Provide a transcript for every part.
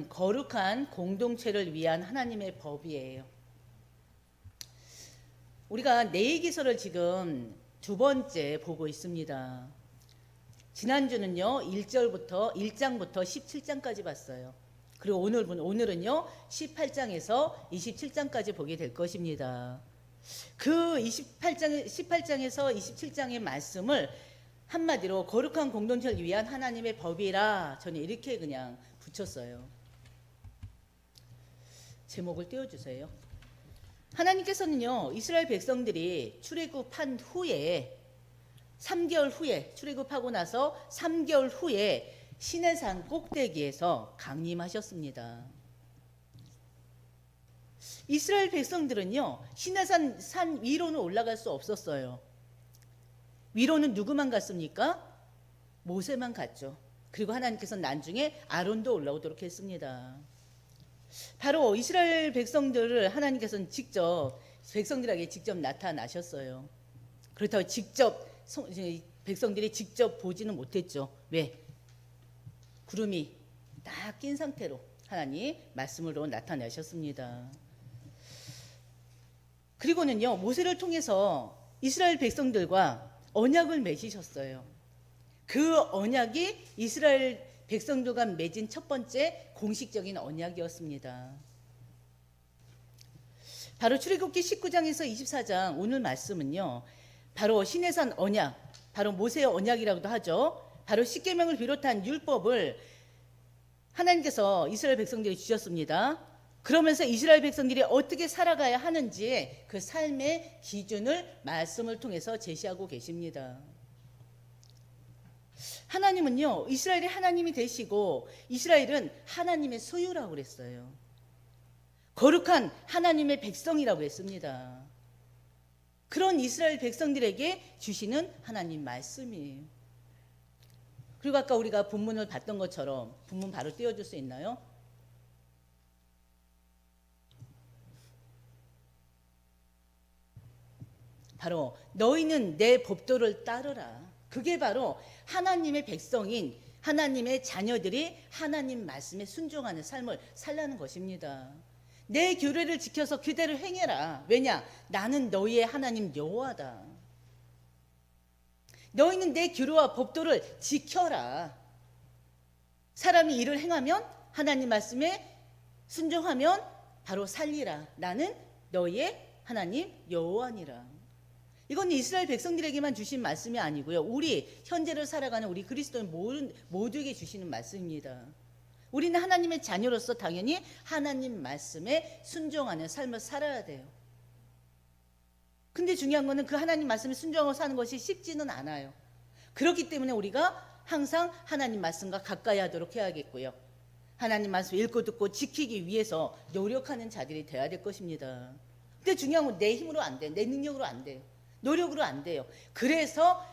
거룩한 공동체를 위한 하나님의 법이에요. 우리가 레위기서를 지금 두 번째 보고 있습니다. 지난주는요 1장부터 17장까지 봤어요. 그리고 오늘은요 18장에서 27장까지 보게 될 것입니다. 그 18장에서 27장의 말씀을 한마디로 거룩한 공동체를 위한 하나님의 법이라 저는 이렇게 그냥 붙였어요. 제목을 띄워주세요. 하나님께서는요 이스라엘 백성들이 출애굽한 후에 3개월 후에 출애굽하고 나서 3개월 후에 시내산 꼭대기에서 강림하셨습니다. 이스라엘 백성들은요 시내산 위로는 올라갈 수 없었어요. 위로는 누구만 갔습니까? 모세만 갔죠. 그리고 하나님께서는 나중에 아론도 올라오도록 했습니다. 바로 이스라엘 백성들을 하나님께서는 백성들에게 직접 나타나셨어요. 그렇다고 백성들이 직접 보지는 못했죠. 왜? 구름이 딱 낀 상태로 하나님 말씀으로 나타나셨습니다. 그리고는요 모세를 통해서 이스라엘 백성들과 언약을 맺으셨어요. 그 언약이 이스라엘 백성들과 맺은 첫 번째 공식적인 언약이었습니다. 바로 출애굽기 19장에서 24장 오늘 말씀은요. 바로 시내산 언약, 바로 모세의 언약이라고도 하죠. 바로 십계명을 비롯한 율법을 하나님께서 이스라엘 백성들이 주셨습니다. 그러면서 이스라엘 백성들이 어떻게 살아가야 하는지 그 삶의 기준을 말씀을 통해서 제시하고 계십니다. 하나님은요 이스라엘이 하나님이 되시고 이스라엘은 하나님의 소유라고 그랬어요. 거룩한 하나님의 백성이라고 했습니다. 그런 이스라엘 백성들에게 주시는 하나님 말씀이에요. 그리고 아까 우리가 본문을 봤던 것처럼 본문 바로 띄워줄 수 있나요? 바로 너희는 내 법도를 따르라. 그게 바로 하나님의 백성인 하나님의 자녀들이 하나님 말씀에 순종하는 삶을 살라는 것입니다. 내 규례를 지켜서 그대로 행해라. 왜냐? 나는 너희의 하나님 여호와다. 너희는 내 규례와 법도를 지켜라. 사람이 이를 행하면 하나님 말씀에 순종하면 바로 살리라. 나는 너희의 하나님 여호와니라. 이건 이스라엘 백성들에게만 주신 말씀이 아니고요. 우리 현재를 살아가는 우리 그리스도인 모두에게 주시는 말씀입니다. 우리는 하나님의 자녀로서 당연히 하나님 말씀에 순종하는 삶을 살아야 돼요. 근데 중요한 거는 그 하나님 말씀에 순종하고 사는 것이 쉽지는 않아요. 그렇기 때문에 우리가 항상 하나님 말씀과 가까이 하도록 해야겠고요. 하나님 말씀 읽고 듣고 지키기 위해서 노력하는 자들이 되어야 될 것입니다. 근데 중요한 건 내 힘으로 안 돼. 내 능력으로 안 돼요. 노력으로 안 돼요. 그래서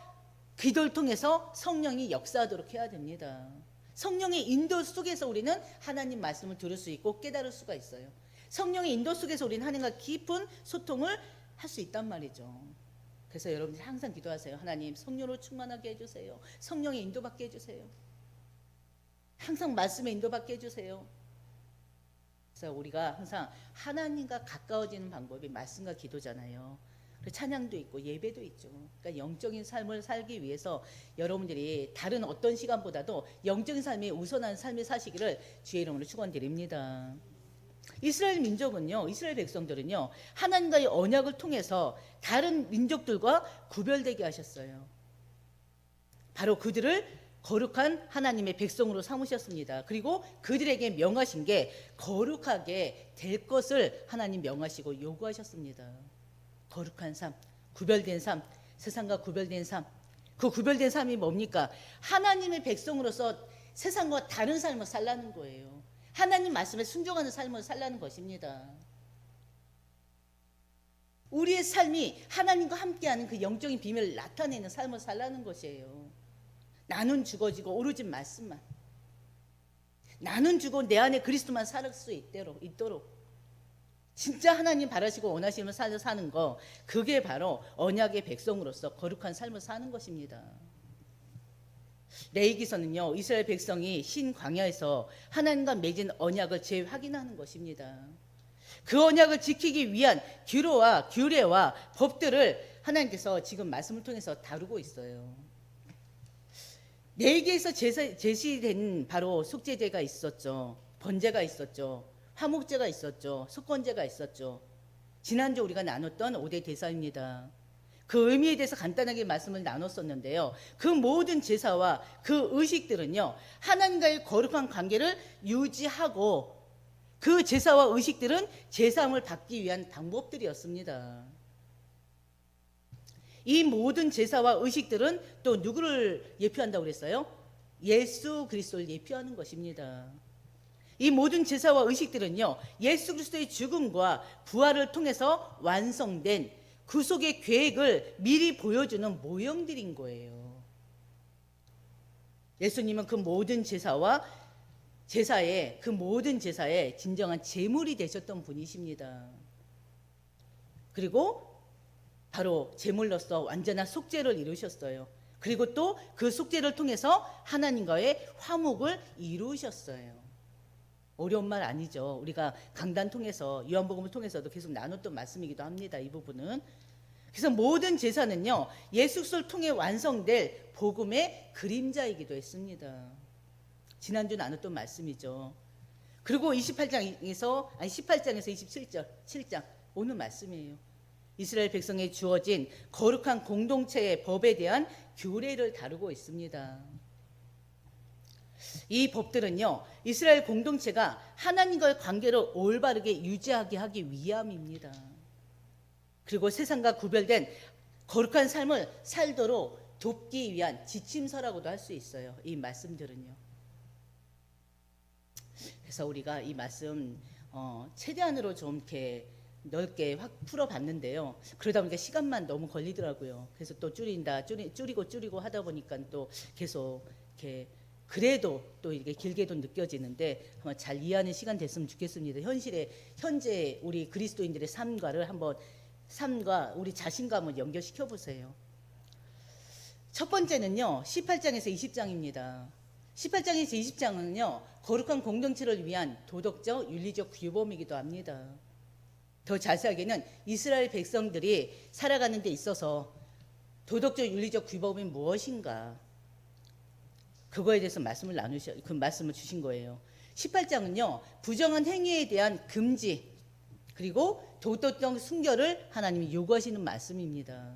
기도를 통해서 성령이 역사하도록 해야 됩니다. 성령의 인도 속에서 우리는 하나님 말씀을 들을 수 있고 깨달을 수가 있어요. 성령의 인도 속에서 우리는 하나님과 깊은 소통을 할 수 있단 말이죠. 그래서 여러분들 항상 기도하세요. 하나님 성령으로 충만하게 해주세요. 성령의 인도받게 해주세요. 항상 말씀에 인도받게 해주세요. 그래서 우리가 항상 하나님과 가까워지는 방법이 말씀과 기도잖아요. 찬양도 있고 예배도 있죠. 그러니까 영적인 삶을 살기 위해서 여러분들이 다른 어떤 시간보다도 영적인 삶이 우선한 삶을 사시기를 주의 이름으로 축원드립니다. 이스라엘 민족은요, 이스라엘 백성들은요, 하나님과의 언약을 통해서 다른 민족들과 구별되게 하셨어요. 바로 그들을 거룩한 하나님의 백성으로 삼으셨습니다. 그리고 그들에게 명하신 게 거룩하게 될 것을 하나님 명하시고 요구하셨습니다. 거룩한 삶, 구별된 삶, 세상과 구별된 삶. 그 구별된 삶이 뭡니까? 하나님의 백성으로서 세상과 다른 삶을 살라는 거예요. 하나님 말씀에 순종하는 삶을 살라는 것입니다. 우리의 삶이 하나님과 함께하는 그 영적인 비밀을 나타내는 삶을 살라는 것이에요. 나는 죽어지고 오로지 말씀만. 나는 죽어 내 안에 그리스도만 살 수 있도록. 진짜 하나님 바라시고 원하시는 삶을 사는 거, 그게 바로 언약의 백성으로서 거룩한 삶을 사는 것입니다. 레위기서는요, 이스라엘 백성이 신 광야에서 하나님과 맺은 언약을 재확인하는 것입니다. 그 언약을 지키기 위한 규례와 법들을 하나님께서 지금 말씀을 통해서 다루고 있어요. 레위기에서 제시된 바로 속죄제가 있었죠. 번제가 있었죠. 화목제가 있었죠. 속건제가 있었죠. 지난주 우리가 나눴던 5대 제사입니다. 그 의미에 대해서 간단하게 말씀을 나눴었는데요. 그 모든 제사와 그 의식들은요, 하나님과의 거룩한 관계를 유지하고 그 제사와 의식들은 제사함을 받기 위한 방법들이었습니다. 이 모든 제사와 의식들은 또 누구를 예표한다고 그랬어요? 예수 그리스도를 예표하는 것입니다. 이 모든 제사와 의식들은요, 예수 그리스도의 죽음과 부활을 통해서 완성된 구속의 계획을 미리 보여주는 모형들인 거예요. 예수님은 그 모든 제사의 진정한 제물이 되셨던 분이십니다. 그리고 바로 제물로서 완전한 속죄를 이루셨어요. 그리고 또 그 속죄를 통해서 하나님과의 화목을 이루셨어요. 어려운 말 아니죠. 우리가 강단 통해서 요한복음을 통해서도 계속 나눴던 말씀이기도 합니다. 이 부분은. 그래서 모든 제사는요, 예수 그리스도를 통해 완성될 복음의 그림자이기도 했습니다. 지난주 나눴던 말씀이죠. 그리고 18장에서 27장 오늘 말씀이에요. 이스라엘 백성에 주어진 거룩한 공동체의 법에 대한 규례를 다루고 있습니다. 이 법들은요, 이스라엘 공동체가 하나님과의 관계를 올바르게 유지하게 하기 위함입니다. 그리고 세상과 구별된 거룩한 삶을 살도록 돕기 위한 지침서라고도 할 수 있어요. 이 말씀들은요. 그래서 우리가 이 말씀 최대한으로 좀 이렇게 넓게 확 풀어봤는데요. 그러다 보니까 시간만 너무 걸리더라고요. 그래서 또 줄이고 하다 보니까 또 계속 이렇게 그래도 또 이게 길게도 느껴지는데 한번 잘 이해하는 시간 됐으면 좋겠습니다. 현재 우리 그리스도인들의 삶과 우리 자신감을 연결시켜 보세요. 첫 번째는요, 18장에서 20장입니다. 18장에서 20장은요, 거룩한 공동체를 위한 도덕적, 윤리적 규범이기도 합니다. 더 자세하게는 이스라엘 백성들이 살아가는 데 있어서 도덕적, 윤리적 규범이 무엇인가, 그거에 대해서 말씀을 주신 거예요. 18장은요, 부정한 행위에 대한 금지, 그리고 도덕적 순결을 하나님이 요구하시는 말씀입니다.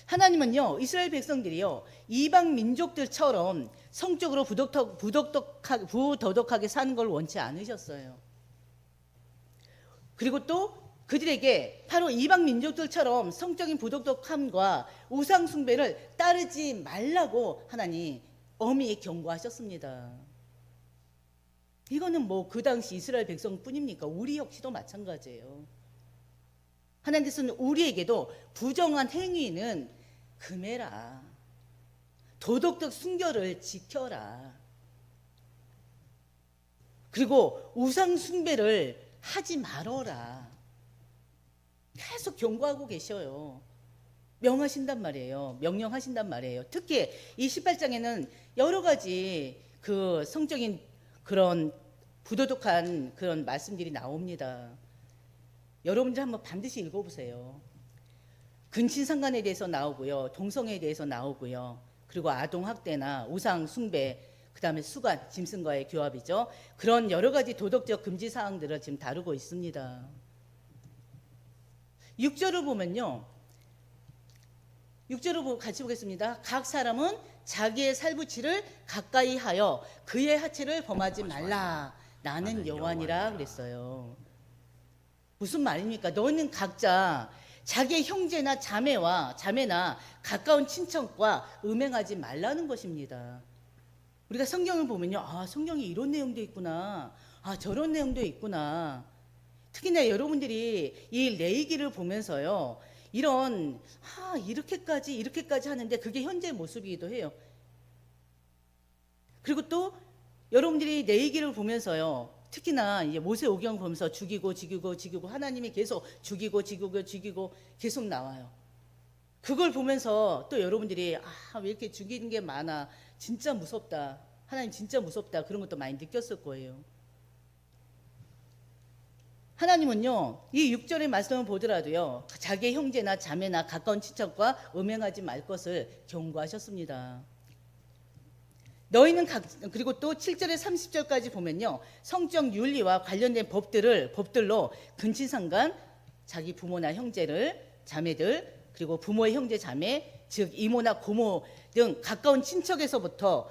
하나님은요, 이스라엘 백성들이요, 이방 민족들처럼 성적으로 부도덕하게 사는 걸 원치 않으셨어요. 그리고 또 그들에게 바로 이방 민족들처럼 성적인 부도덕함과 우상 숭배를 따르지 말라고 하나님 엄히 경고하셨습니다. 이거는 뭐 그 당시 이스라엘 백성뿐입니까? 우리 역시도 마찬가지예요. 하나님께서는 우리에게도 부정한 행위는 금해라, 도덕적 순결을 지켜라, 그리고 우상 숭배를 하지 말어라, 계속 경고하고 계셔요. 명령하신단 말이에요. 특히 이 18장에는 여러 가지 그 성적인 그런 부도덕한 그런 말씀들이 나옵니다. 여러분들 한번 반드시 읽어보세요. 근친상간에 대해서 나오고요, 동성애에 대해서 나오고요, 그리고 아동학대나 우상 숭배, 그 다음에 수간, 짐승과의 교합이죠. 그런 여러 가지 도덕적 금지 사항들을 지금 다루고 있습니다. 6절을 보면요, 6절을 같이 보겠습니다. 각 사람은 자기의 살부치를 가까이 하여 그의 하체를 범하지 말라. 나는 여호와니라 그랬어요. 무슨 말입니까? 너는 각자 자기의 형제나 자매나 가까운 친척과 음행하지 말라는 것입니다. 우리가 성경을 보면요, 성경에 이런 내용도 있구나, 저런 내용도 있구나. 특히나 여러분들이 이 레위기를 보면서요, 이런 이렇게까지 하는데 그게 현재의 모습이기도 해요. 그리고 또 여러분들이 레위기를 보면서요, 특히나 이제 모세오경 보면서 죽이고 하나님이 계속 죽이고 계속 나와요. 그걸 보면서 또 여러분들이 왜 이렇게 죽이는 게 많아, 진짜 무섭다, 하나님 진짜 무섭다, 그런 것도 많이 느꼈을 거예요. 하나님은요, 이 6절의 말씀을 보더라도요, 자기의 형제나 자매나 가까운 친척과 음행하지 말 것을 경고하셨습니다. 너희는 그리고 또 7절에 30절까지 보면요, 성적 윤리와 관련된 법들로 근친상간, 자기 부모나 형제를, 자매들, 그리고 부모의 형제 자매, 즉 이모나 고모 등 가까운 친척에서부터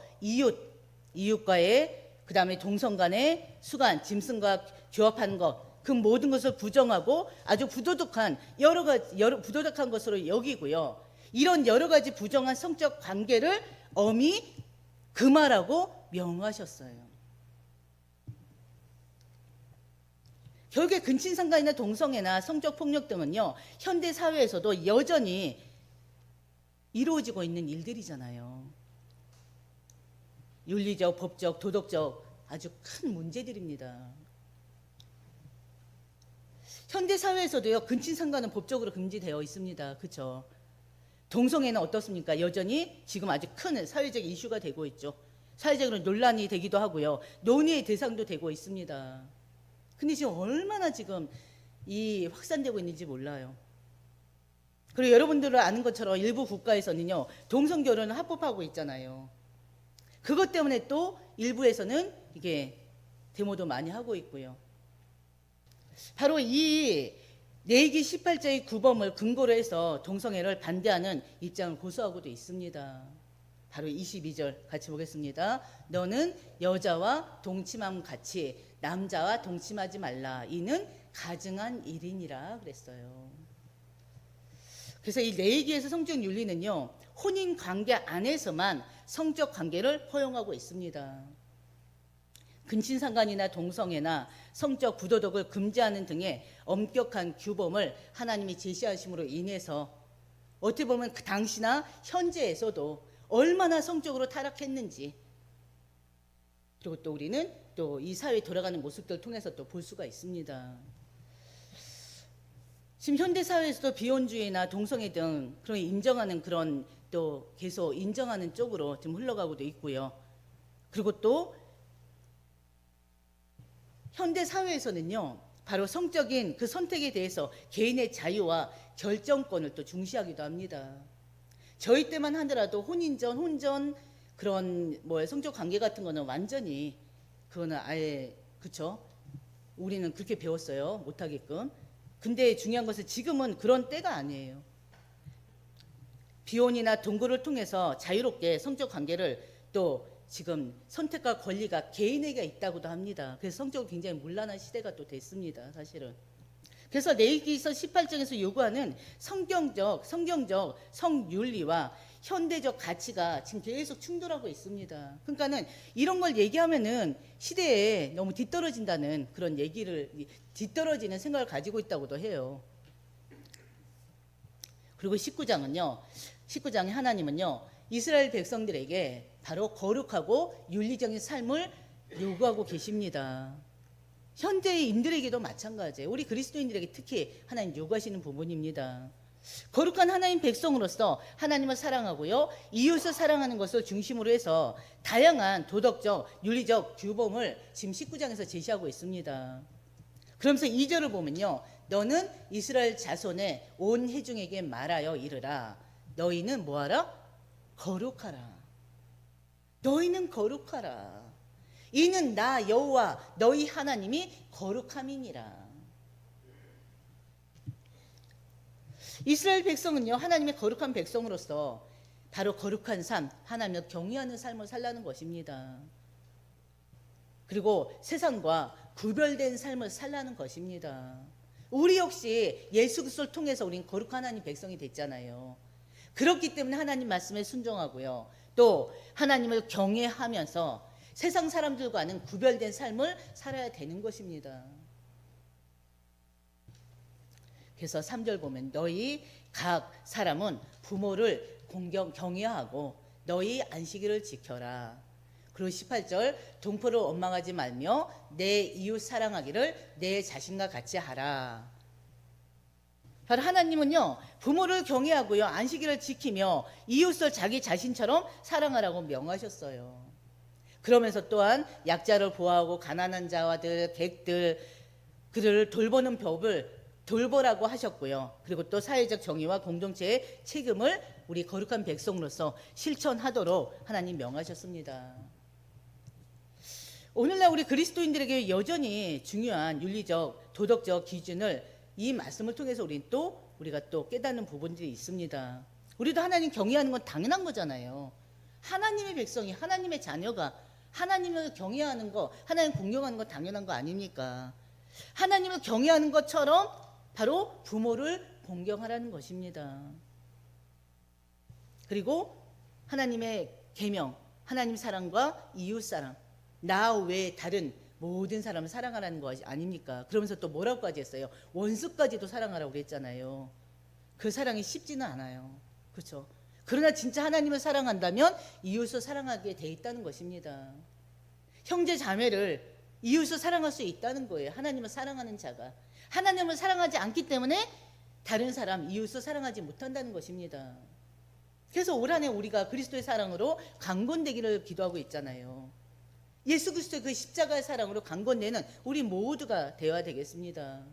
이웃과의, 그 다음에 동성 간의 수간, 짐승과 교합하는 것, 그 모든 것을 부정하고 아주 부도덕한 부도덕한 것으로 여기고요. 이런 여러 가지 부정한 성적 관계를 엄히 금하라고 명하셨어요. 결국에 근친상간이나 동성애나 성적 폭력 등은요, 현대 사회에서도 여전히 이루어지고 있는 일들이잖아요. 윤리적, 법적, 도덕적 아주 큰 문제들입니다. 현대 사회에서도요, 근친상간은 법적으로 금지되어 있습니다. 그렇죠? 동성애는 어떻습니까? 여전히 지금 아주 큰 사회적 이슈가 되고 있죠. 사회적으로 논란이 되기도 하고요, 논의의 대상도 되고 있습니다. 근데 지금 얼마나 지금 이 확산되고 있는지 몰라요. 그리고 여러분들은 아는 것처럼 일부 국가에서는요, 동성 결혼을 합법화하고 있잖아요. 그것 때문에 또 일부에서는 이게 데모도 많이 하고 있고요. 바로 이 레위기 18장의 구범을 근거로 해서 동성애를 반대하는 입장을 고수하고도 있습니다. 바로 22절 같이 보겠습니다. 너는 여자와 동침함 같이 남자와 동침하지 말라. 이는 가증한 일이니라 그랬어요. 그래서 이 레위기에서 성적 윤리는요, 혼인 관계 안에서만 성적 관계를 허용하고 있습니다. 근친상간이나 동성애나 성적 부도덕을 금지하는 등의 엄격한 규범을 하나님이 제시하심으로 인해서 어떻게 보면 그 당시나 현재에서도 얼마나 성적으로 타락했는지, 그리고 또 우리는 또 이 사회에 돌아가는 모습들을 통해서 또 볼 수가 있습니다. 지금 현대 사회에서도 비혼주의나 동성애 등 그런 인정하는, 그런 또 계속 인정하는 쪽으로 좀 흘러가고도 있고요. 그리고 또 현대 사회에서는요, 바로 성적인 그 선택에 대해서 개인의 자유와 결정권을 또 중시하기도 합니다. 저희 때만 하더라도 혼전 그런 성적 관계 같은 거는 완전히 그거는 아예, 그쵸? 우리는 그렇게 배웠어요, 못하게끔. 근데 중요한 것은 지금은 그런 때가 아니에요. 비혼이나 동거를 통해서 자유롭게 성적 관계를 또 지금 선택과 권리가 개인에게 있다고도 합니다. 그래서 성적으로 굉장히 문란한 시대가 또 됐습니다, 사실은. 그래서 레위기서 18장에서 요구하는 성경적 성윤리와 현대적 가치가 지금 계속 충돌하고 있습니다. 그러니까는 이런 걸 얘기하면은 시대에 너무 뒤떨어진다는 그런 뒤떨어지는 생각을 가지고 있다고도 해요. 그리고 19장에 하나님은요, 이스라엘 백성들에게 바로 거룩하고 윤리적인 삶을 요구하고 계십니다. 현대인들에게도 마찬가지예요. 우리 그리스도인들에게 특히 하나님 요구하시는 부분입니다. 거룩한 하나님 백성으로서 하나님을 사랑하고요, 이웃을 사랑하는 것을 중심으로 해서 다양한 도덕적, 윤리적 규범을 지금 19장에서 제시하고 있습니다. 그러면서 2절을 보면요, 너는 이스라엘 자손의 온 회중에게 말하여 이르라. 너희는 뭐하라? 거룩하라. 너희는 거룩하라. 이는 나 여호와 너희 하나님이 거룩함이니라. 이스라엘 백성은요, 하나님의 거룩한 백성으로서 바로 거룩한 삶, 하나님을 경외하는 삶을 살라는 것입니다. 그리고 세상과 구별된 삶을 살라는 것입니다. 우리 역시 예수 그리스도를 통해서 우리는 거룩한 하나님 백성이 됐잖아요. 그렇기 때문에 하나님 말씀에 순종하고요, 또 하나님을 경외하면서 세상 사람들과는 구별된 삶을 살아야 되는 것입니다. 그래서 3절 보면 너희 각 사람은 부모를 경외하고 너희 안식일을 지켜라. 그리고 18절 동포를 원망하지 말며 내 이웃 사랑하기를 내 자신과 같이 하라. 바로 하나님은요, 부모를 경외하고요, 안식일을 지키며 이웃을 자기 자신처럼 사랑하라고 명하셨어요. 그러면서 또한 약자를 보호하고 가난한 자와들, 객들, 그들을 돌보는 법을 돌보라고 하셨고요. 그리고 또 사회적 정의와 공동체의 책임을 우리 거룩한 백성으로서 실천하도록 하나님 명하셨습니다. 오늘날 우리 그리스도인들에게 여전히 중요한 윤리적, 도덕적 기준을 이 말씀을 통해서 우리가 또 깨닫는 부분들이 있습니다. 우리도 하나님 경외하는 건 당연한 거잖아요. 하나님의 백성이, 하나님의 자녀가 하나님을 경외하는 거, 하나님 공경하는 거 당연한 거 아닙니까? 하나님을 경외하는 것처럼 바로 부모를 공경하라는 것입니다. 그리고 하나님의 계명, 하나님 사랑과 이웃 사랑, 나 외에 다른 모든 사람을 사랑하라는 거 아닙니까? 그러면서 또 뭐라고까지 했어요? 원수까지도 사랑하라고 그랬잖아요. 그 사랑이 쉽지는 않아요. 그렇죠? 그러나 진짜 하나님을 사랑한다면 이웃을 사랑하게 돼 있다는 것입니다. 형제 자매를 이웃을 사랑할 수 있다는 거예요. 하나님을 사랑하는 자가. 하나님을 사랑하지 않기 때문에 다른 사람, 이웃을 사랑하지 못한다는 것입니다. 그래서 올 한해 우리가 그리스도의 사랑으로 강건되기를 기도하고 있잖아요. 예수 그리스도의 그 십자가의 사랑으로 강건되는 우리 모두가 되어야 되겠습니다.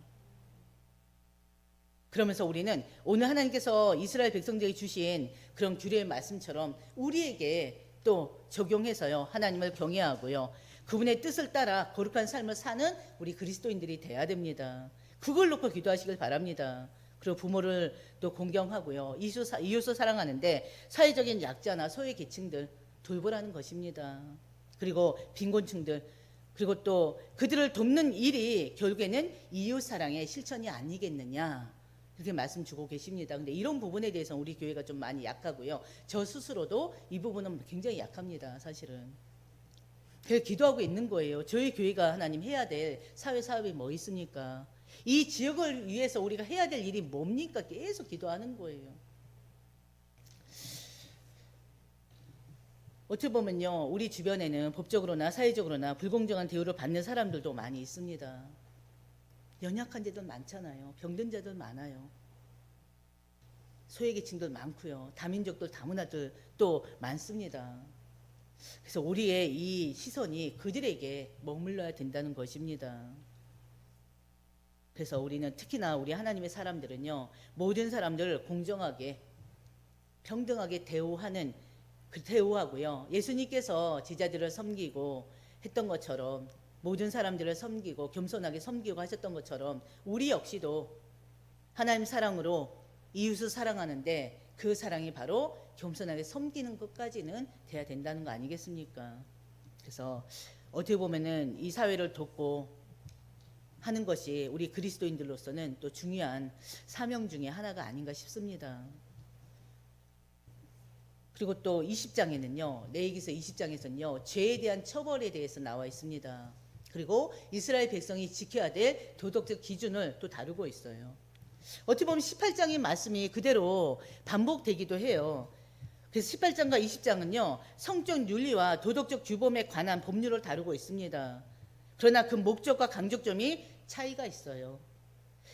그러면서 우리는 오늘 하나님께서 이스라엘 백성들에게 주신 그런 규례의 말씀처럼 우리에게 또 적용해서요, 하나님을 경외하고요, 그분의 뜻을 따라 거룩한 삶을 사는 우리 그리스도인들이 돼야 됩니다. 그걸 놓고 기도하시길 바랍니다. 그리고 부모를 또 공경하고요, 이웃을 사랑하는데 사회적인 약자나 소외 계층들 돌보라는 것입니다. 그리고 빈곤층들, 그리고 또 그들을 돕는 일이 결국에는 이웃 사랑의 실천이 아니겠느냐, 그렇게 말씀 주고 계십니다. 근데 이런 부분에 대해서 우리 교회가 좀 많이 약하고요, 저 스스로도 이 부분은 굉장히 약합니다. 사실은. 그래서 기도하고 있는 거예요. 저희 교회가 하나님 해야 될 사회 사업이 뭐 있습니까? 이 지역을 위해서 우리가 해야 될 일이 뭡니까? 계속 기도하는 거예요. 어떻게 보면요, 우리 주변에는 법적으로나 사회적으로나 불공정한 대우를 받는 사람들도 많이 있습니다. 연약한 자들 많잖아요. 병든 자들 많아요. 소외계층들 많고요. 다민족들, 다문화들 또 많습니다. 그래서 우리의 이 시선이 그들에게 머물러야 된다는 것입니다. 그래서 우리는 특히나 우리 하나님의 사람들은요, 모든 사람들을 공정하게 평등하게 대우하고요, 예수님께서 제자들을 섬기고 했던 것처럼, 모든 사람들을 섬기고 겸손하게 섬기고 하셨던 것처럼 우리 역시도 하나님 사랑으로 이웃을 사랑하는데 그 사랑이 바로 겸손하게 섬기는 것까지는 돼야 된다는 거 아니겠습니까? 그래서 어떻게 보면은 이 사회를 돕고 하는 것이 우리 그리스도인들로서는 또 중요한 사명 중에 하나가 아닌가 싶습니다. 그리고 또 20장에는요, 레위기서 20장에서는요, 죄에 대한 처벌에 대해서 나와 있습니다. 그리고 이스라엘 백성이 지켜야 될 도덕적 기준을 또 다루고 있어요. 어떻게 보면 18장의 말씀이 그대로 반복되기도 해요. 그래서 18장과 20장은요, 성적 윤리와 도덕적 규범에 관한 법률을 다루고 있습니다. 그러나 그 목적과 강조점이 차이가 있어요.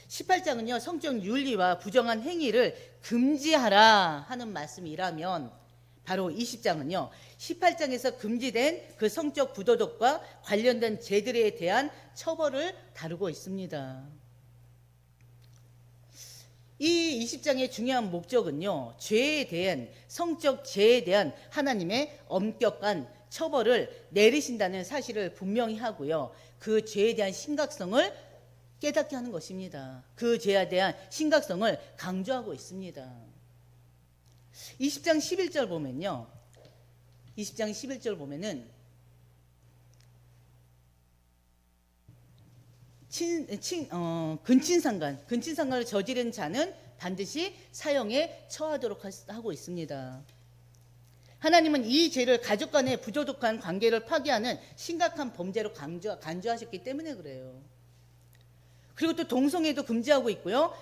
18장은요, 성적 윤리와 부정한 행위를 금지하라 하는 말씀이라면, 바로 20장은요, 18장에서 금지된 그 성적 부도덕과 관련된 죄들에 대한 처벌을 다루고 있습니다. 이 20장의 중요한 목적은요, 죄에 대한, 성적 죄에 대한 하나님의 엄격한 처벌을 내리신다는 사실을 분명히 하고요, 그 죄에 대한 심각성을 깨닫게 하는 것입니다. 그 죄에 대한 심각성을 강조하고 있습니다. 20장 11절 보면요, 20장 11절 보면은 근친상간을 저지른 자는 반드시 사형에 처하도록 하고 있습니다. 하나님은 이 죄를 가족 간의 부도덕한 관계를 파괴하는 심각한 범죄로 간주하셨기 때문에 그래요. 그리고 또 동성애도 금지하고 있고요,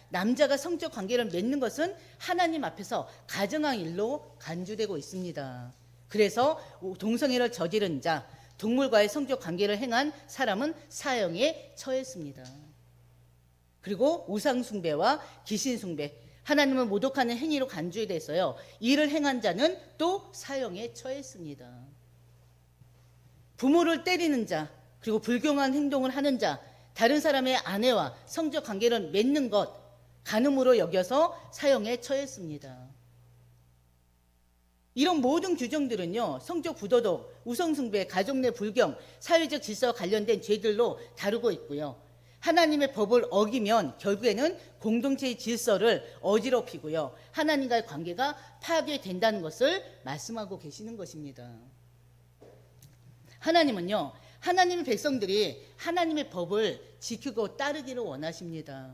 남자가 성적 관계를 맺는 것은 하나님 앞에서 가증한 일로 간주되고 있습니다. 그래서 동성애를 저지른 자, 동물과의 성적 관계를 행한 사람은 사형에 처했습니다. 그리고 우상 숭배와 귀신 숭배, 하나님을 모독하는 행위로 간주돼서요. 이를 행한 자는 또 사형에 처했습니다. 부모를 때리는 자, 그리고 불경한 행동을 하는 자, 다른 사람의 아내와 성적 관계를 맺는 것, 간음으로 여겨서 사형에 처했습니다. 이런 모든 규정들은요, 성적 부도덕, 우상숭배, 가족 내 불경, 사회적 질서와 관련된 죄들로 다루고 있고요. 하나님의 법을 어기면 결국에는 공동체의 질서를 어지럽히고요. 하나님과의 관계가 파괴된다는 것을 말씀하고 계시는 것입니다. 하나님은요, 하나님의 백성들이 하나님의 법을 지키고 따르기를 원하십니다.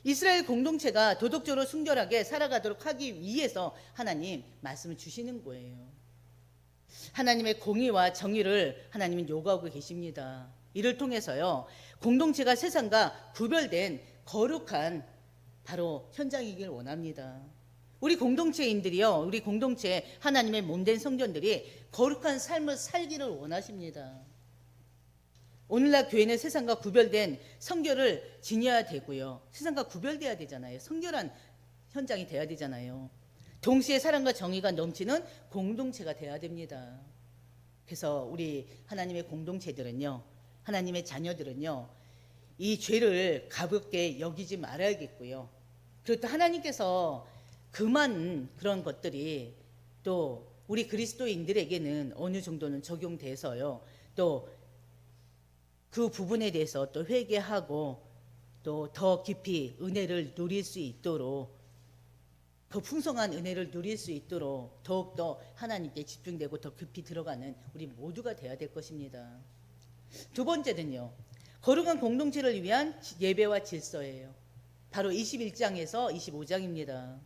이스라엘 공동체가 도덕적으로 순결하게 살아가도록 하기 위해서 하나님 말씀을 주시는 거예요. 하나님의 공의와 정의를 하나님은 요구하고 계십니다. 이를 통해서요, 공동체가 세상과 구별된 거룩한 바로 현장이길 원합니다. 우리 공동체인들이요, 우리 공동체 하나님의 몸된 성전들이 거룩한 삶을 살기를 원하십니다. 오늘날 교회는 세상과 구별된 성결을 지녀야 되고요. 세상과 구별돼야 되잖아요. 성결한 현장이 돼야 되잖아요. 동시에 사랑과 정의가 넘치는 공동체가 돼야 됩니다. 그래서 우리 하나님의 공동체들은요, 하나님의 자녀들은요, 이 죄를 가볍게 여기지 말아야겠고요. 그리고 또 하나님께서 그만 그런 것들이 또 우리 그리스도인들에게는 어느 정도는 적용돼서요. 또 그 부분에 대해서 또 회개하고 또 더 깊이 은혜를 누릴 수 있도록, 더 풍성한 은혜를 누릴 수 있도록 더욱더 하나님께 집중되고 더 깊이 들어가는 우리 모두가 되어야 될 것입니다. 두 번째는요, 거룩한 공동체를 위한 예배와 질서예요. 바로 21장에서 25장입니다.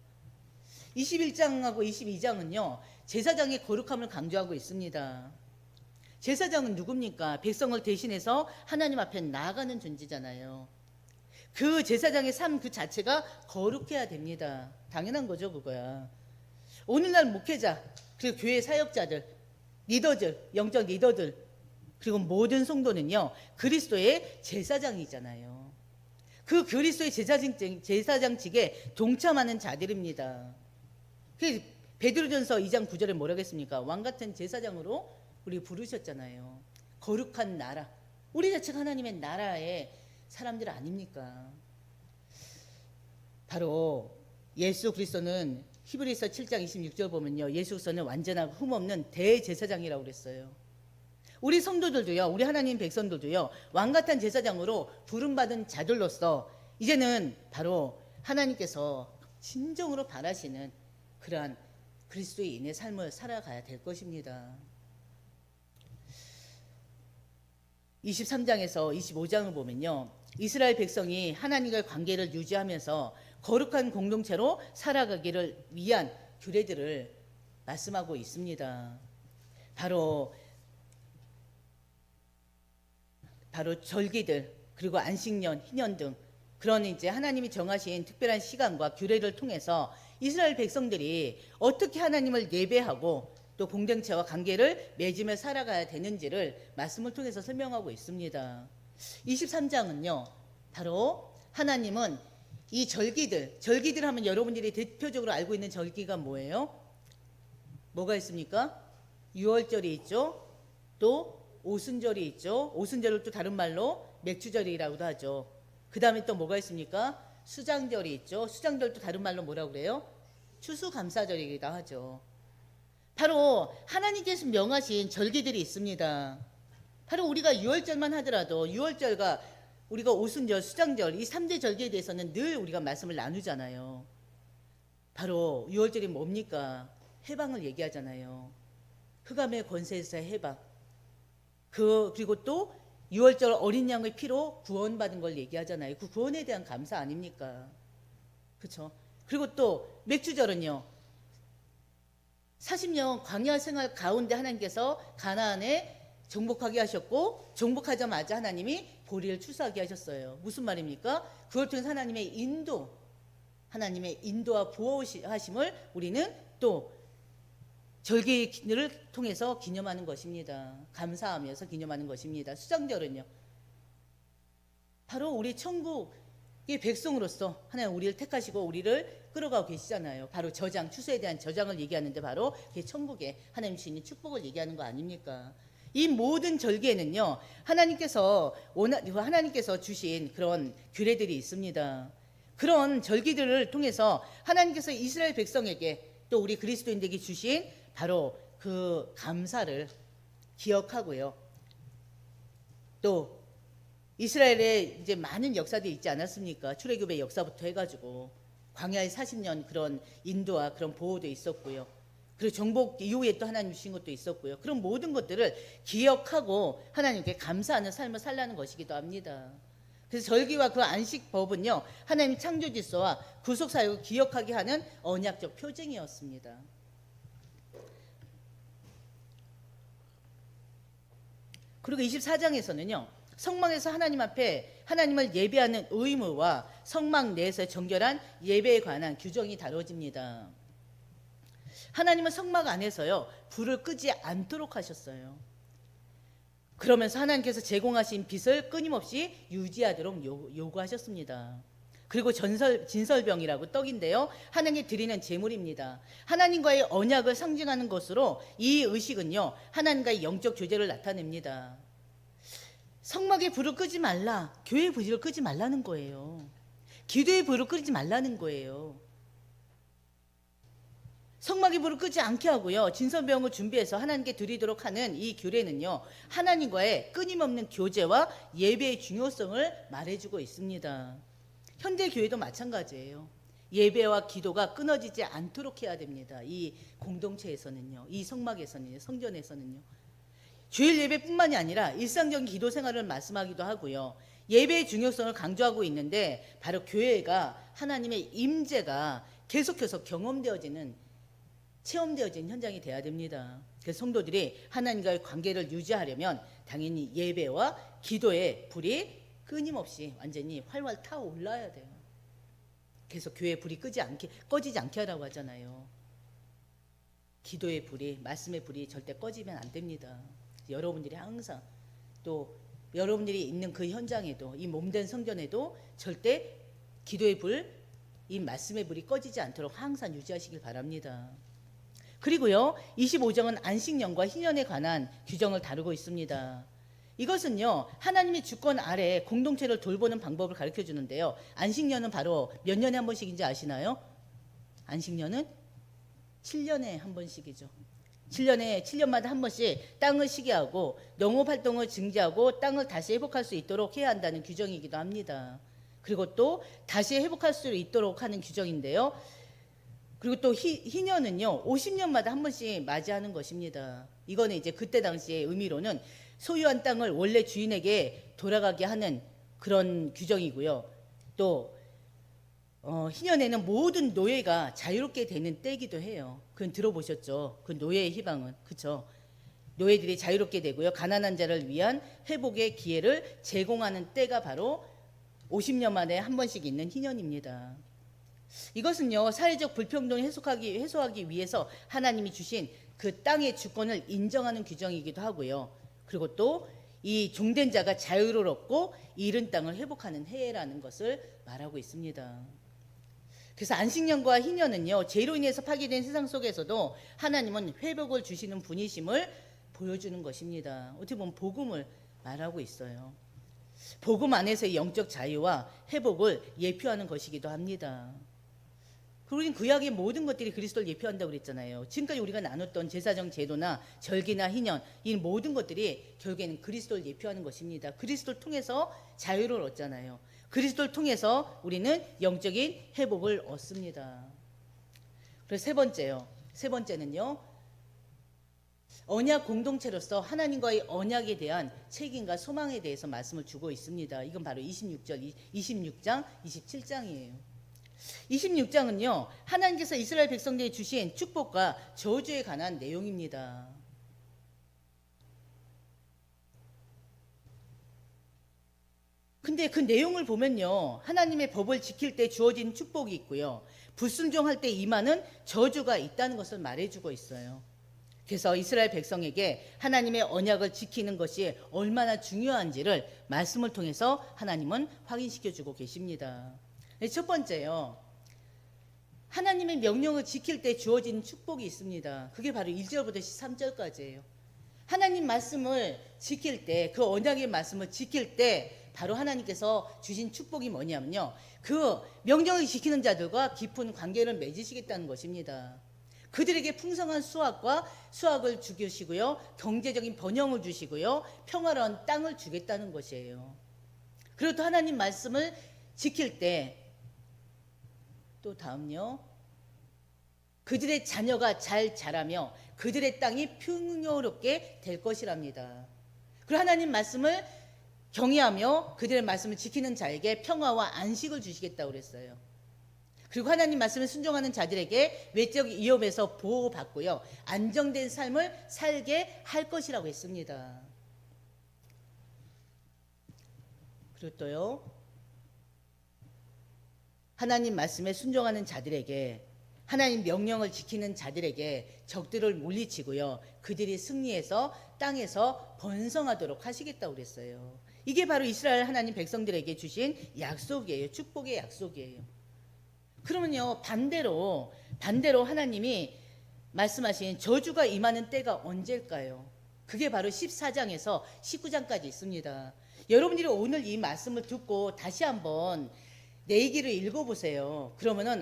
21장하고 22장은요, 제사장의 거룩함을 강조하고 있습니다. 제사장은 누굽니까? 백성을 대신해서 하나님 앞에 나아가는 존재잖아요. 그 제사장의 삶 그 자체가 거룩해야 됩니다. 당연한 거죠, 그거야. 오늘날 목회자, 그리고 교회 사역자들, 리더들, 영적 리더들, 그리고 모든 성도는요, 그리스도의 제사장이잖아요. 그 그리스도의 제사장직에 동참하는 자들입니다. 베드로전서 2장 9절에 뭐라고 했습니까? 왕같은 제사장으로 우리 부르셨잖아요. 거룩한 나라, 우리 자체가 하나님의 나라의 사람들 아닙니까? 바로 예수 그리스도는 히브리서 7장 26절 보면요, 예수 그리스도는 완전하고 흠없는 대제사장이라고 그랬어요. 우리 성도들도요, 우리 하나님 백성들도요, 왕같은 제사장으로 부름받은 자들로서 이제는 바로 하나님께서 진정으로 바라시는 그러한 그리스도인의 삶을 살아가야 될 것입니다. 23장에서 25장을 보면요, 이스라엘 백성이 하나님과의 관계를 유지하면서 거룩한 공동체로 살아가기를 위한 규례들을 말씀하고 있습니다. 바로 절기들, 그리고 안식년, 희년 등 그런 이제 하나님이 정하신 특별한 시간과 규례를 통해서 이스라엘 백성들이 어떻게 하나님을 예배하고 또 공동체와 관계를 맺으며 살아가야 되는지를 말씀을 통해서 설명하고 있습니다. 23장은요, 바로 하나님은 이 절기들 하면 여러분들이 대표적으로 알고 있는 절기가 뭐예요? 뭐가 있습니까? 유월절이 있죠. 또 오순절이 있죠. 오순절을 또 다른 말로 맥주절이라고도 하죠. 그 다음에 또 뭐가 있습니까? 수장절이 있죠. 수장절도 다른 말로 뭐라고 그래요? 추수감사절이기도 하죠. 바로 하나님께서 명하신 절기들이 있습니다. 바로 우리가 유월절만 하더라도 유월절과 우리가 오순절, 수장절 이 3대 절기에 대해서는 늘 우리가 말씀을 나누잖아요. 바로 유월절이 뭡니까? 해방을 얘기하잖아요. 흑암의 권세에서의 해방. 그리고 또 유월절 어린 양의 피로 구원받은 걸 얘기하잖아요. 그 구원에 대한 감사 아닙니까? 그렇죠? 그리고 또 맥주절은요, 40년 광야 생활 가운데 하나님께서 가나안에 정복하게 하셨고, 정복하자마자 하나님이 보리를 추수하게 하셨어요. 무슨 말입니까? 그걸 통해서 하나님의 인도와 보호하심을 우리는 또 절기를 통해서 기념하는 것입니다. 감사하면서 기념하는 것입니다. 수장절은요, 바로 우리 천국에 이 백성으로서 하나님 우리를 택하시고 우리를 끌어가고 계시잖아요. 바로 저장, 추수에 대한 저장을 얘기하는데 바로 그게 천국에 하나님 주시는 축복을 얘기하는 거 아닙니까? 이 모든 절기에는요, 하나님께서 주신 그런 규례들이 있습니다. 그런 절기들을 통해서 하나님께서 이스라엘 백성에게 또 우리 그리스도인들에게 주신 바로 그 감사를 기억하고요. 또 이스라엘에 이제 많은 역사들이 있지 않았습니까? 출애굽의 역사부터 해가지고 광야의 40년 그런 인도와 그런 보호도 있었고요. 그리고 정복 이후에 또 하나님 주신 것도 있었고요. 그런 모든 것들을 기억하고 하나님께 감사하는 삶을 살라는 것이기도 합니다. 그래서 절기와 그 안식법은요, 하나님 창조 질서와 구속 사역을 기억하게 하는 언약적 표징이었습니다. 그리고 24장에서는요, 성막에서 하나님 앞에 하나님을 예배하는 의무와 성막 내에서의 정결한 예배에 관한 규정이 다뤄집니다. 하나님은 성막 안에서요, 불을 끄지 않도록 하셨어요. 그러면서 하나님께서 제공하신 빛을 끊임없이 유지하도록 요구하셨습니다. 그리고 진설병이라고 떡인데요, 하나님께 드리는 제물입니다. 하나님과의 언약을 상징하는 것으로 이 의식은요, 하나님과의 영적 교제를 나타냅니다. 성막에 불을 끄지 말라, 교회의 불을 끄지 말라는 거예요. 기도의 불을 끄지 말라는 거예요. 성막에 불을 끄지 않게 하고요, 진설병을 준비해서 하나님께 드리도록 하는 이 규례는요, 하나님과의 끊임없는 교제와 예배의 중요성을 말해주고 있습니다. 현대 교회도 마찬가지예요. 예배와 기도가 끊어지지 않도록 해야 됩니다. 이 공동체에서는요, 이 성막에서는요, 성전에서는요. 주일 예배뿐만이 아니라 일상적인 기도 생활을 말씀하기도 하고요. 예배의 중요성을 강조하고 있는데 바로 교회가 하나님의 임재가 계속해서 체험되어지는 현장이 돼야 됩니다. 그래서 성도들이 하나님과의 관계를 유지하려면 당연히 예배와 기도의 불이 끊임없이 완전히 활활 타올라야 돼요. 그래서 교회의 불이 꺼지지 않게 하라고 하잖아요. 기도의 불이, 말씀의 불이 절대 꺼지면 안 됩니다. 여러분들이 항상, 또 여러분들이 있는 그 현장에도, 이 몸된 성전에도 절대 기도의 불, 이 말씀의 불이 꺼지지 않도록 항상 유지하시길 바랍니다. 그리고요, 25장은 안식년과 희년에 관한 규정을 다루고 있습니다. 이것은요, 하나님의 주권 아래 공동체를 돌보는 방법을 가르쳐 주는데요, 안식년은 바로 몇 년에 한 번씩인지 아시나요? 안식년은 7년에 한 번씩이죠. 7년마다 한 번씩 땅을 쉬게 하고 농업 활동을 증지하고 땅을 다시 회복할 수 있도록 해야 한다는 규정이기도 합니다. 그리고 또 다시 회복할 수 있도록 하는 규정인데요. 그리고 또 희년은요, 50년마다 한 번씩 맞이하는 것입니다. 이거는 이제 그때 당시의 의미로는 소유한 땅을 원래 주인에게 돌아가게 하는 그런 규정이고요. 또 희년에는 모든 노예가 자유롭게 되는 때이기도 해요. 그건 들어보셨죠? 그 노예의 희망은, 그렇죠? 노예들이 자유롭게 되고요, 가난한 자를 위한 회복의 기회를 제공하는 때가 바로 50년 만에 한 번씩 있는 희년입니다. 이것은요, 사회적 불평등을 해소하기 위해서 하나님이 주신 그 땅의 주권을 인정하는 규정이기도 하고요. 그리고 또 이 종된 자가 자유를 얻고 잃은 땅을 회복하는 해라는 것을 말하고 있습니다. 그래서 안식년과 희년은요, 죄로 인해서 파괴된 세상 속에서도 하나님은 회복을 주시는 분이심을 보여주는 것입니다. 어떻게 보면 복음을 말하고 있어요. 복음 안에서의 영적 자유와 회복을 예표하는 것이기도 합니다. 우리는 구약의 모든 것들이 그리스도를 예표한다고 그랬잖아요. 지금까지 우리가 나눴던 제사정 제도나 절기나 희년, 이 모든 것들이 결국에는 그리스도를 예표하는 것입니다. 그리스도를 통해서 자유를 얻잖아요. 그리스도를 통해서 우리는 영적인 회복을 얻습니다. 그래서 세 번째는요, 언약 공동체로서 하나님과의 언약에 대한 책임과 소망에 대해서 말씀을 주고 있습니다. 이건 바로 26장, 27장이에요. 26장은요, 하나님께서 이스라엘 백성들에게 주신 축복과 저주에 관한 내용입니다. 근데 그 내용을 보면요, 하나님의 법을 지킬 때 주어진 축복이 있고요, 불순종할 때 임하는 저주가 있다는 것을 말해주고 있어요. 그래서 이스라엘 백성에게 하나님의 언약을 지키는 것이 얼마나 중요한지를 말씀을 통해서 하나님은 확인시켜 주고 계십니다. 첫 번째요. 하나님의 명령을 지킬 때 주어진 축복이 있습니다. 그게 바로 1절부터 13절까지예요. 하나님 말씀을 지킬 때, 그 언약의 말씀을 지킬 때 바로 하나님께서 주신 축복이 뭐냐면요. 그 명령을 지키는 자들과 깊은 관계를 맺으시겠다는 것입니다. 그들에게 풍성한 수확을 주시고요. 경제적인 번영을 주시고요. 평화로운 땅을 주겠다는 것이에요. 그리고 또 하나님 말씀을 지킬 때 또 다음요. 그들의 자녀가 잘 자라며 그들의 땅이 풍요롭게 될 것이랍니다. 그리고 하나님 말씀을 경외하며 그들의 말씀을 지키는 자에게 평화와 안식을 주시겠다고 그랬어요. 그리고 하나님 말씀을 순종하는 자들에게 외적 위협에서 보호받고요. 안정된 삶을 살게 할 것이라고 했습니다. 그리고 또요. 하나님 말씀에 순종하는 자들에게, 하나님 명령을 지키는 자들에게 적들을 물리치고요. 그들이 승리해서 땅에서 번성하도록 하시겠다고 그랬어요. 이게 바로 이스라엘 하나님 백성들에게 주신 약속이에요. 축복의 약속이에요. 그러면요, 반대로 하나님이 말씀하신 저주가 임하는 때가 언제일까요? 그게 바로 14장에서 19장까지 있습니다. 여러분들이 오늘 이 말씀을 듣고 다시 한번 내기를 읽어보세요. 그러면은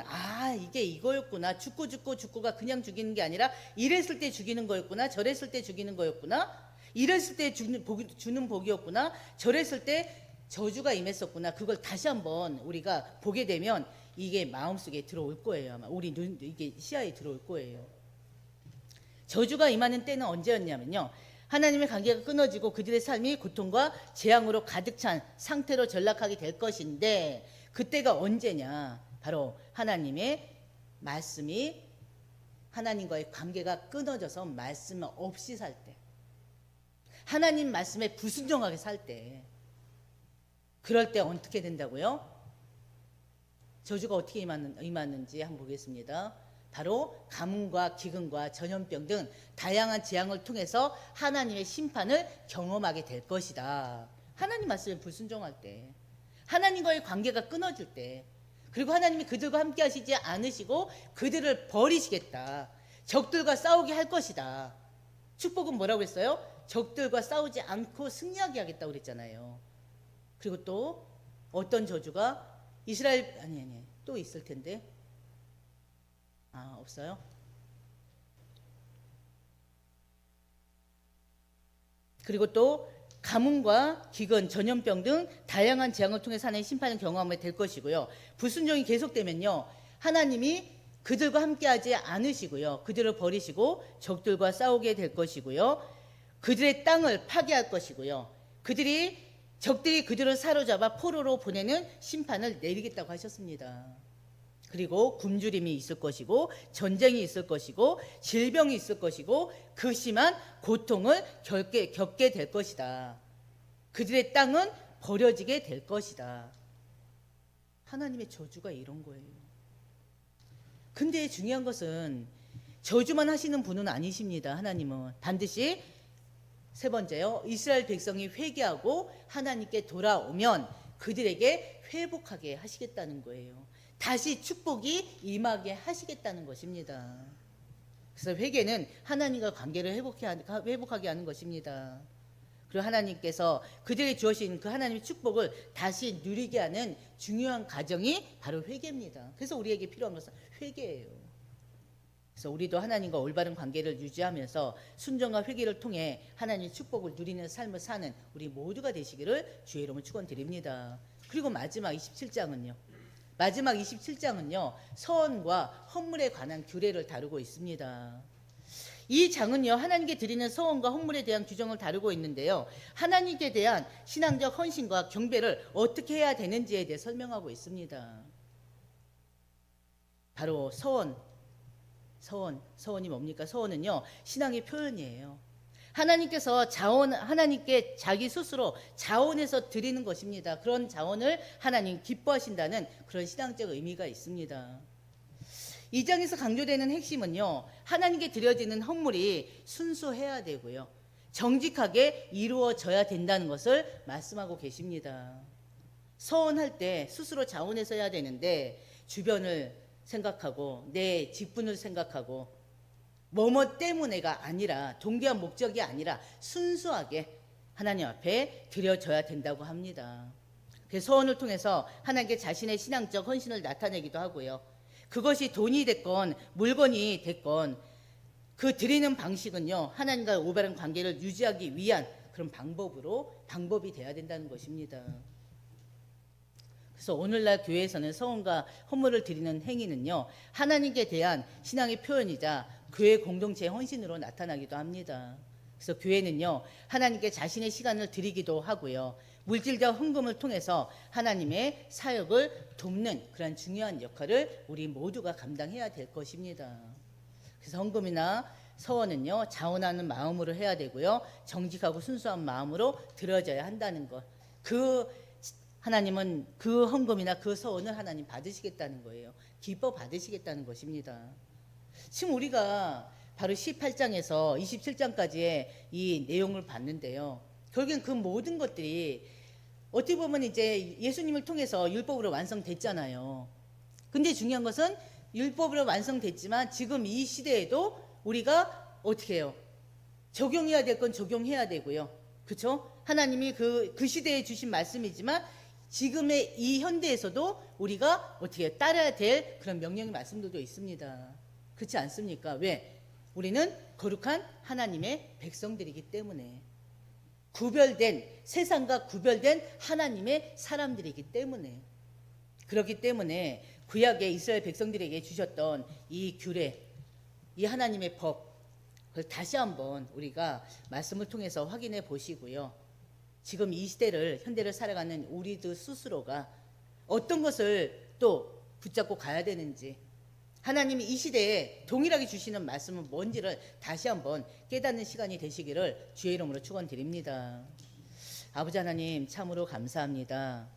이게 이거였구나. 죽고가 그냥 죽이는 게 아니라 이랬을 때 죽이는 거였구나. 저랬을 때 죽이는 거였구나. 이랬을 때 주는 복이었구나. 저랬을 때 저주가 임했었구나. 그걸 다시 한번 우리가 보게 되면 이게 마음속에 들어올 거예요. 아마 이게 시야에 들어올 거예요. 저주가 임하는 때는 언제였냐면요. 하나님의 관계가 끊어지고 그들의 삶이 고통과 재앙으로 가득 찬 상태로 전락하게 될 것인데, 그때가 언제냐? 바로 하나님의 말씀이, 하나님과의 관계가 끊어져서 말씀 없이 살 때, 하나님 말씀에 불순종하게 살 때, 그럴 때 어떻게 된다고요? 저주가 어떻게 임하는지 한번 보겠습니다. 바로 가뭄과 기근과 전염병 등 다양한 재앙을 통해서 하나님의 심판을 경험하게 될 것이다. 하나님 말씀에 불순종할 때, 하나님과의 관계가 끊어질 때, 그리고 하나님이 그들과 함께 하시지 않으시고 그들을 버리시겠다. 적들과 싸우게 할 것이다. 축복은 뭐라고 했어요? 적들과 싸우지 않고 승리하게 하겠다고 그랬잖아요. 그리고 또 어떤 저주가 또 있을 텐데. 없어요? 그리고 또 가뭄과 기근, 전염병 등 다양한 재앙을 통해 하나님의 심판을 경험하게 될 것이고요. 불순종이 계속되면요, 하나님이 그들과 함께하지 않으시고요, 그들을 버리시고 적들과 싸우게 될 것이고요, 그들의 땅을 파괴할 것이고요, 적들이 그들을 사로잡아 포로로 보내는 심판을 내리겠다고 하셨습니다. 그리고 굶주림이 있을 것이고 전쟁이 있을 것이고 질병이 있을 것이고 그 심한 고통을 겪게 될 것이다. 그들의 땅은 버려지게 될 것이다. 하나님의 저주가 이런 거예요. 근데 중요한 것은 저주만 하시는 분은 아니십니다. 하나님은 반드시, 세 번째요, 이스라엘 백성이 회개하고 하나님께 돌아오면 그들에게 회복하게 하시겠다는 거예요. 다시 축복이 임하게 하시겠다는 것입니다. 그래서 회개는 하나님과 관계를 회복하게 하는 것입니다. 그리고 하나님께서 그들에게 주신 그 하나님의 축복을 다시 누리게 하는 중요한 과정이 바로 회개입니다. 그래서 우리에게 필요한 것은 회개예요. 그래서 우리도 하나님과 올바른 관계를 유지하면서 순종과 회개를 통해 하나님의 축복을 누리는 삶을 사는 우리 모두가 되시기를 주의 이름으로 축원드립니다. 그리고 마지막 27장은요. 서원과 헌물에 관한 규례를 다루고 있습니다. 이 장은요, 하나님께 드리는 서원과 헌물에 대한 규정을 다루고 있는데요, 하나님께 대한 신앙적 헌신과 경배를 어떻게 해야 되는지에 대해 설명하고 있습니다. 바로 서원이 뭡니까? 서원은요, 신앙의 표현이에요. 하나님께 자기 스스로 자원해서 드리는 것입니다. 그런 자원을 하나님 기뻐하신다는 그런 신앙적 의미가 있습니다. 이 장에서 강조되는 핵심은요, 하나님께 드려지는 헌물이 순수해야 되고요, 정직하게 이루어져야 된다는 것을 말씀하고 계십니다. 서원할 때 스스로 자원해서 해야 되는데 주변을 생각하고 내 직분을 생각하고 뭐뭐 때문에가 아니라, 동기한 목적이 아니라 순수하게 하나님 앞에 드려져야 된다고 합니다. 그 서원을 통해서 하나님께 자신의 신앙적 헌신을 나타내기도 하고요, 그것이 돈이 됐건 물건이 됐건 그 드리는 방식은요, 하나님과 올바른 관계를 유지하기 위한 그런 방법이 돼야 된다는 것입니다. 그래서 오늘날 교회에서는 서원과 헌물을 드리는 행위는요, 하나님께 대한 신앙의 표현이자 교회 공동체의 헌신으로 나타나기도 합니다. 그래서 교회는요, 하나님께 자신의 시간을 드리기도 하고요, 물질과 헌금을 통해서 하나님의 사역을 돕는 그런 중요한 역할을 우리 모두가 감당해야 될 것입니다. 그래서 헌금이나 서원은요, 자원하는 마음으로 해야 되고요, 정직하고 순수한 마음으로 드려져야 한다는 것. 하나님은 그 헌금이나 그 서원을 하나님 받으시겠다는 거예요. 기뻐 받으시겠다는 것입니다. 지금 우리가 바로 18장에서 27장까지의 이 내용을 봤는데요, 결국엔 그 모든 것들이 어떻게 보면 이제 예수님을 통해서 율법으로 완성됐잖아요. 근데 중요한 것은 율법으로 완성됐지만 지금 이 시대에도 우리가 어떻게 해요? 적용해야 될 건 적용해야 되고요, 그렇죠? 하나님이 그 시대에 주신 말씀이지만 지금의 이 현대에서도 우리가 어떻게 따라야 될 그런 명령의 말씀들도 있습니다. 그렇지 않습니까? 왜? 우리는 거룩한 하나님의 백성들이기 때문에, 세상과 구별된 하나님의 사람들이기 때문에, 그렇기 때문에 구약의 이스라엘 백성들에게 주셨던 이 규례, 이 하나님의 법, 그걸 다시 한번 우리가 말씀을 통해서 확인해 보시고요, 지금 이 시대를, 현대를 살아가는 우리들 스스로가 어떤 것을 또 붙잡고 가야 되는지, 하나님이 이 시대에 동일하게 주시는 말씀은 뭔지를 다시 한번 깨닫는 시간이 되시기를 주의 이름으로 축원드립니다. 아버지 하나님, 참으로 감사합니다.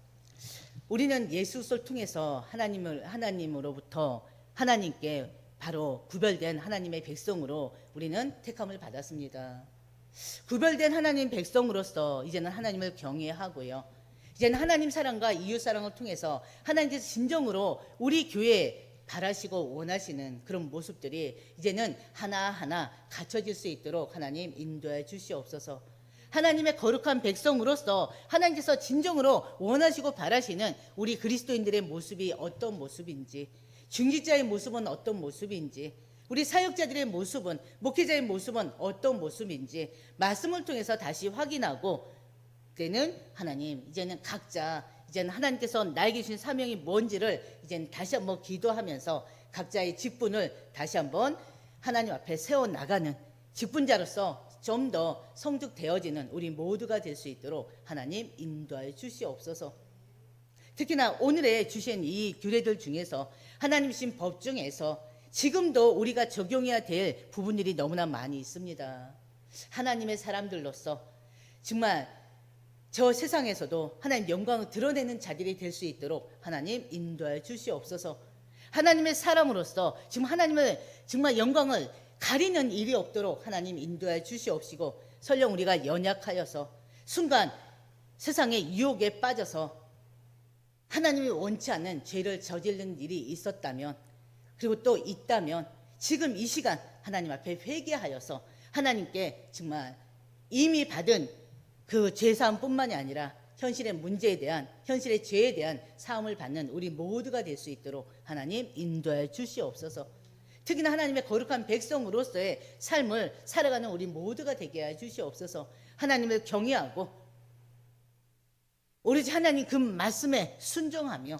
우리는 예수 그리스도를 통해서 하나님으로부터 하나님께 바로 구별된 하나님의 백성으로 우리는 택함을 받았습니다. 구별된 하나님 백성으로서 이제는 하나님을 경외하고요, 이제는 하나님 사랑과 이웃 사랑을 통해서 하나님께서 진정으로 우리 교회에 바라시고 원하시는 그런 모습들이 이제는 하나하나 갖춰질 수 있도록 하나님 인도해 주시옵소서. 하나님의 거룩한 백성으로서 하나님께서 진정으로 원하시고 바라시는 우리 그리스도인들의 모습이 어떤 모습인지, 중직자의 모습은 어떤 모습인지, 우리 사역자들의 모습은, 목회자의 모습은 어떤 모습인지 말씀을 통해서 다시 확인하고, 그때는 하나님, 이제는 각자, 이제는 하나님께서 나에게 주신 사명이 뭔지를 이제는 다시 한번 기도하면서 각자의 직분을 다시 한번 하나님 앞에 세워나가는 직분자로서 좀 더 성숙되어지는 우리 모두가 될 수 있도록 하나님 인도하여 주시옵소서. 특히나 오늘에 주신 이 규례들 중에서, 하나님 주신 법 중에서 지금도 우리가 적용해야 될 부분들이 너무나 많이 있습니다. 하나님의 사람들로서 정말 저 세상에서도 하나님 영광을 드러내는 자들이 될 수 있도록 하나님 인도하여 주시옵소서. 하나님의 사람으로서 지금 하나님을 정말 영광을 가리는 일이 없도록 하나님 인도하여 주시옵시고, 설령 우리가 연약하여서 순간 세상의 유혹에 빠져서 하나님이 원치 않는 죄를 저지른 일이 있었다면, 그리고 또 있다면 지금 이 시간 하나님 앞에 회개하여서 하나님께 정말 이미 받은 그 죄사함뿐만이 아니라 현실의 문제에 대한, 현실의 죄에 대한 사함을 받는 우리 모두가 될 수 있도록 하나님 인도하여 주시옵소서. 특히나 하나님의 거룩한 백성으로서의 삶을 살아가는 우리 모두가 되게 하여 주시옵소서. 하나님을 경외하고 오로지 하나님 그 말씀에 순종하며,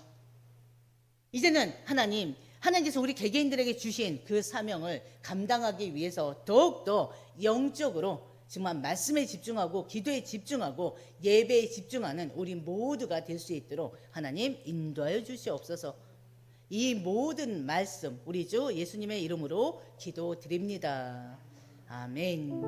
이제는 하나님께서 우리 개개인들에게 주신 그 사명을 감당하기 위해서 더욱더 영적으로 정말 말씀에 집중하고 기도에 집중하고 예배에 집중하는 우리 모두가 될 수 있도록 하나님 인도하여 주시옵소서. 이 모든 말씀 우리 주 예수님의 이름으로 기도드립니다. 아멘.